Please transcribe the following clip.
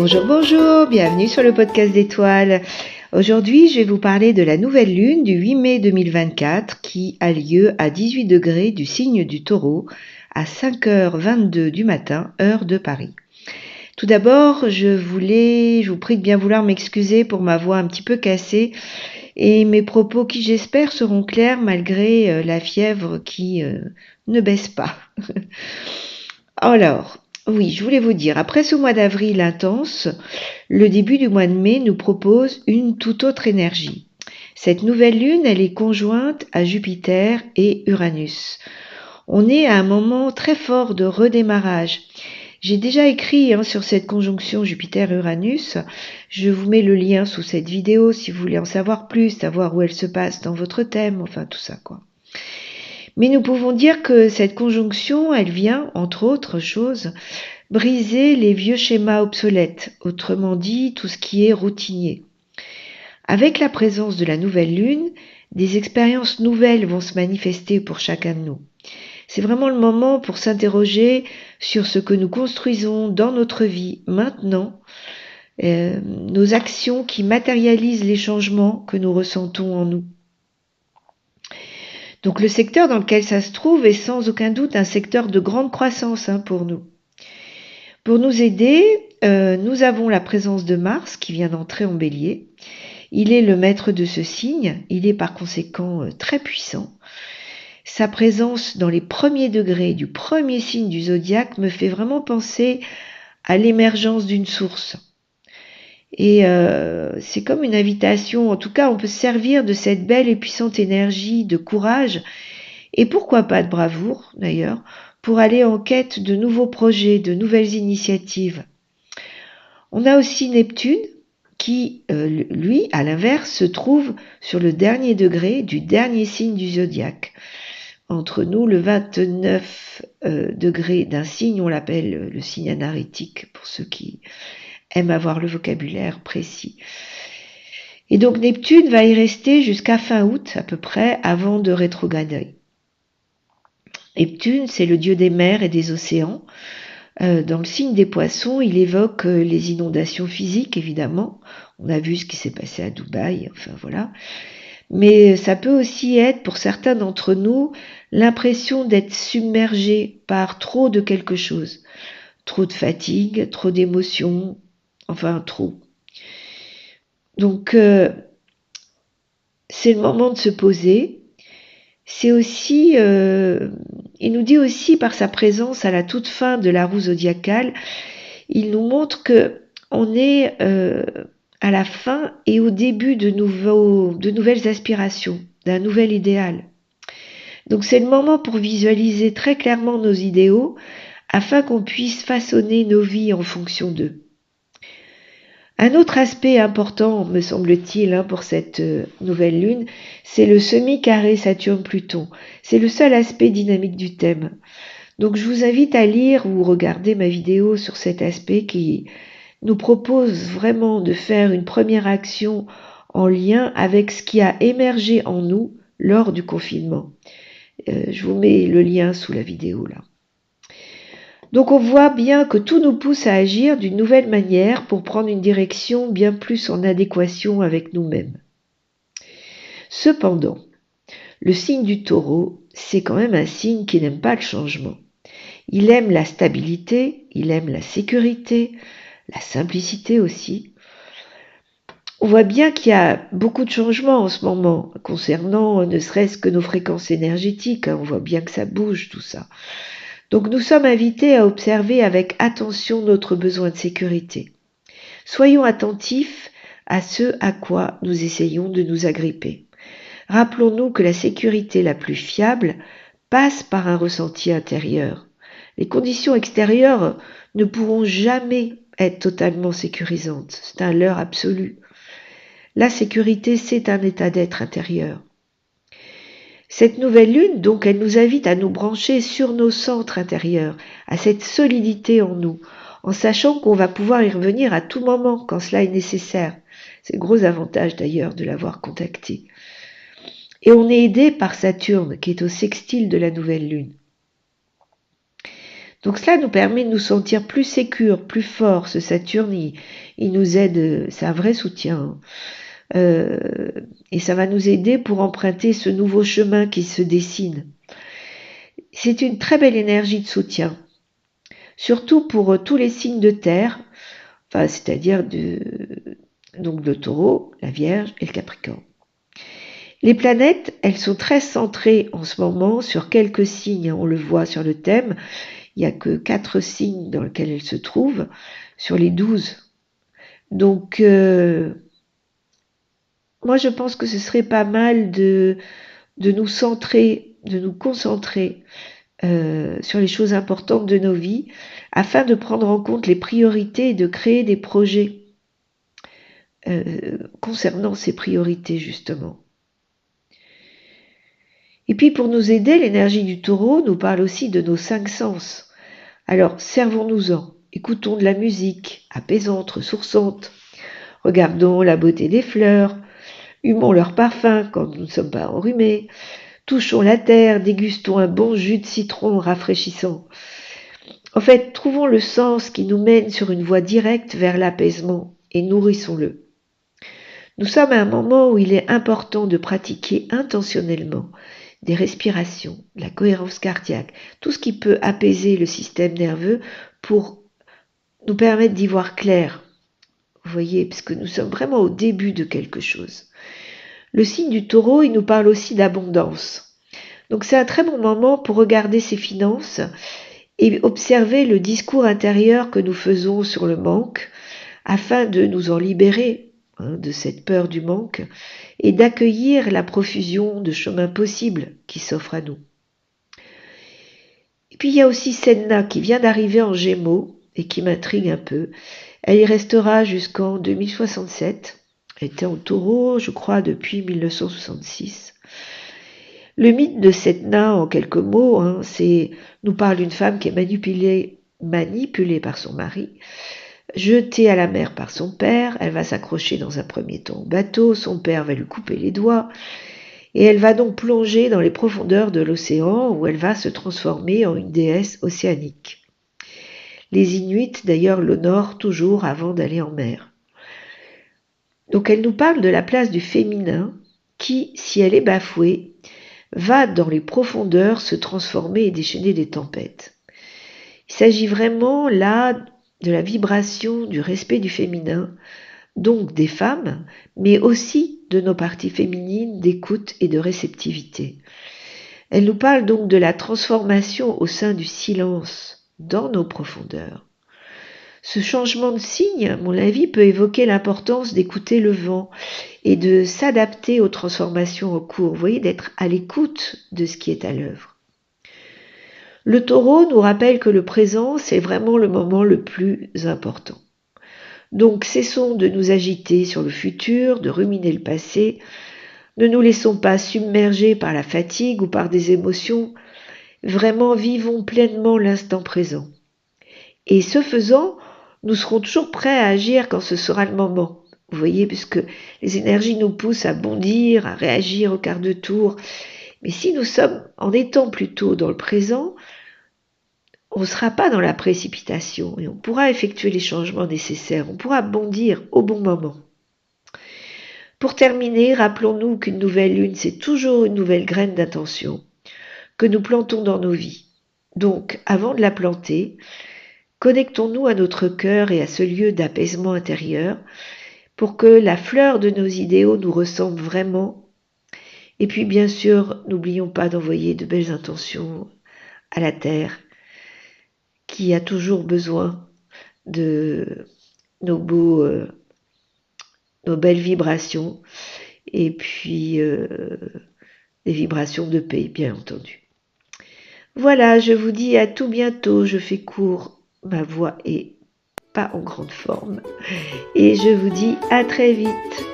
Bonjour, bonjour, bienvenue sur le podcast d'Étoiles. Aujourd'hui, je vais vous parler de la nouvelle lune du 8 mai 2024 qui a lieu à 18 degrés du signe du Taureau à 5h22 du matin, heure de Paris. Tout d'abord, je vous prie de bien vouloir m'excuser pour ma voix un petit peu cassée et mes propos qui, j'espère, seront clairs malgré la fièvre qui ne baisse pas. Alors, oui, je voulais vous dire, après ce mois d'avril intense, le début du mois de mai nous propose une toute autre énergie. Cette nouvelle lune, elle est conjointe à Jupiter et Uranus. On est à un moment très fort de redémarrage. J'ai déjà écrit sur cette conjonction Jupiter-Uranus. Je vous mets le lien sous cette vidéo si vous voulez en savoir plus, savoir où elle se passe dans votre thème, enfin tout ça quoi. Mais nous pouvons dire que cette conjonction, elle vient, entre autres choses, briser les vieux schémas obsolètes, autrement dit tout ce qui est routinier. Avec la présence de la nouvelle lune, des expériences nouvelles vont se manifester pour chacun de nous. C'est vraiment le moment pour s'interroger sur ce que nous construisons dans notre vie maintenant, nos actions qui matérialisent les changements que nous ressentons en nous. Donc le secteur dans lequel ça se trouve est sans aucun doute un secteur de grande croissance pour nous. Pour nous aider, nous avons la présence de Mars qui vient d'entrer en Bélier. Il est le maître de ce signe, il est par conséquent très puissant. Sa présence dans les premiers degrés du premier signe du zodiaque me fait vraiment penser à l'émergence d'une source. Et c'est comme une invitation, en tout cas on peut se servir de cette belle et puissante énergie de courage, et pourquoi pas de bravoure d'ailleurs, pour aller en quête de nouveaux projets, de nouvelles initiatives. On a aussi Neptune qui, lui, à l'inverse, se trouve sur le dernier degré du dernier signe du zodiaque. Entre nous, le 29 degré d'un signe, on l'appelle le signe anaritique pour ceux qui aiment avoir le vocabulaire précis. Et donc Neptune va y rester jusqu'à fin août à peu près avant de rétrograder. Neptune, c'est le dieu des mers et des océans. Dans le signe des poissons, il évoque les inondations physiques, évidemment. On a vu ce qui s'est passé à Dubaï, enfin voilà. Mais ça peut aussi être, pour certains d'entre nous, l'impression d'être submergé par trop de quelque chose. Trop de fatigue, trop d'émotions, enfin trop. Donc, c'est le moment de se poser. C'est aussi, il nous dit aussi par sa présence à la toute fin de la roue zodiacale, il nous montre que on est à la fin et au début de nouvelles aspirations, d'un nouvel idéal. Donc c'est le moment pour visualiser très clairement nos idéaux afin qu'on puisse façonner nos vies en fonction d'eux. Un autre aspect important, me semble-t-il, pour cette nouvelle lune, c'est le semi-carré Saturne-Pluton. C'est le seul aspect dynamique du thème. Donc je vous invite à lire ou regarder ma vidéo sur cet aspect qui nous propose vraiment de faire une première action en lien avec ce qui a émergé en nous lors du confinement. Je vous mets le lien sous la vidéo là. Donc on voit bien que tout nous pousse à agir d'une nouvelle manière pour prendre une direction bien plus en adéquation avec nous-mêmes. Cependant, le signe du Taureau, c'est quand même un signe qui n'aime pas le changement. Il aime la stabilité, il aime la sécurité, la simplicité aussi. On voit bien qu'il y a beaucoup de changements en ce moment concernant ne serait-ce que nos fréquences énergétiques. On voit bien que ça bouge tout ça. Donc nous sommes invités à observer avec attention notre besoin de sécurité. Soyons attentifs à ce à quoi nous essayons de nous agripper. Rappelons-nous que la sécurité la plus fiable passe par un ressenti intérieur. Les conditions extérieures ne pourront jamais être totalement sécurisantes. C'est un leurre absolu. La sécurité, c'est un état d'être intérieur. Cette nouvelle lune, donc, elle nous invite à nous brancher sur nos centres intérieurs, à cette solidité en nous, en sachant qu'on va pouvoir y revenir à tout moment quand cela est nécessaire. C'est le gros avantage d'ailleurs de l'avoir contacté. Et on est aidé par Saturne, qui est au sextile de la nouvelle lune. Donc cela nous permet de nous sentir plus sécures, plus forts. Ce Saturne, il nous aide, c'est un vrai soutien. Et ça va nous aider pour emprunter ce nouveau chemin qui se dessine. C'est une très belle énergie de soutien, surtout pour tous les signes de terre, enfin, c'est-à-dire donc le Taureau, la Vierge et le Capricorne. Les planètes, elles sont très centrées en ce moment sur quelques signes, on le voit sur le thème, il n'y a que 4 signes dans lesquels elles se trouvent, sur les 12. Donc, moi je pense que ce serait pas mal de nous centrer, de nous concentrer sur les choses importantes de nos vies, afin de prendre en compte les priorités et de créer des projets concernant ces priorités justement. Et puis pour nous aider, l'énergie du Taureau nous parle aussi de nos 5 sens. Alors servons-nous-en, écoutons de la musique apaisante, ressourçante, regardons la beauté des fleurs, humons leur parfum quand nous ne sommes pas enrhumés, touchons la terre, dégustons un bon jus de citron rafraîchissant. En fait, trouvons le sens qui nous mène sur une voie directe vers l'apaisement et nourrissons-le. Nous sommes à un moment où il est important de pratiquer intentionnellement des respirations, la cohérence cardiaque, tout ce qui peut apaiser le système nerveux pour nous permettre d'y voir clair. Vous voyez, parce que nous sommes vraiment au début de quelque chose. Le signe du Taureau, il nous parle aussi d'abondance. Donc c'est un très bon moment pour regarder ses finances et observer le discours intérieur que nous faisons sur le manque afin de nous en libérer de cette peur du manque et d'accueillir la profusion de chemins possibles qui s'offrent à nous. Et puis il y a aussi Senna qui vient d'arriver en Gémeaux et qui m'intrigue un peu. Elle y restera jusqu'en 2067. Elle était en Taureau, je crois, depuis 1966. Le mythe de Senna, en quelques mots, nous parle d'une femme qui est manipulée par son mari, jetée à la mer par son père. Elle va s'accrocher dans un premier temps au bateau, son père va lui couper les doigts, et elle va donc plonger dans les profondeurs de l'océan où elle va se transformer en une déesse océanique. Les Inuits, d'ailleurs, l'honorent toujours avant d'aller en mer. Donc elle nous parle de la place du féminin qui, si elle est bafouée, va dans les profondeurs se transformer et déchaîner des tempêtes. Il s'agit vraiment là de la vibration du respect du féminin, donc des femmes, mais aussi de nos parties féminines d'écoute et de réceptivité. Elle nous parle donc de la transformation au sein du silence, dans nos profondeurs. Ce changement de signe, à mon avis, peut évoquer l'importance d'écouter le vent et de s'adapter aux transformations en cours, vous voyez, d'être à l'écoute de ce qui est à l'œuvre. Le Taureau nous rappelle que le présent, c'est vraiment le moment le plus important. Donc cessons de nous agiter sur le futur, de ruminer le passé, ne nous laissons pas submerger par la fatigue ou par des émotions, vraiment vivons pleinement l'instant présent. Et ce faisant, nous serons toujours prêts à agir quand ce sera le moment. Vous voyez, puisque les énergies nous poussent à bondir, à réagir au quart de tour. Mais si nous sommes, en étant plutôt dans le présent, on ne sera pas dans la précipitation et on pourra effectuer les changements nécessaires, on pourra bondir au bon moment. Pour terminer, rappelons-nous qu'une nouvelle lune, c'est toujours une nouvelle graine d'intention que nous plantons dans nos vies. Donc, avant de la planter, connectons-nous à notre cœur et à ce lieu d'apaisement intérieur pour que la fleur de nos idéaux nous ressemble vraiment. Et puis, bien sûr, n'oublions pas d'envoyer de belles intentions à la Terre qui a toujours besoin de nos belles vibrations et puis des vibrations de paix, bien entendu. Voilà, je vous dis à tout bientôt. Je fais court, ma voix est pas en grande forme et je vous dis à très vite.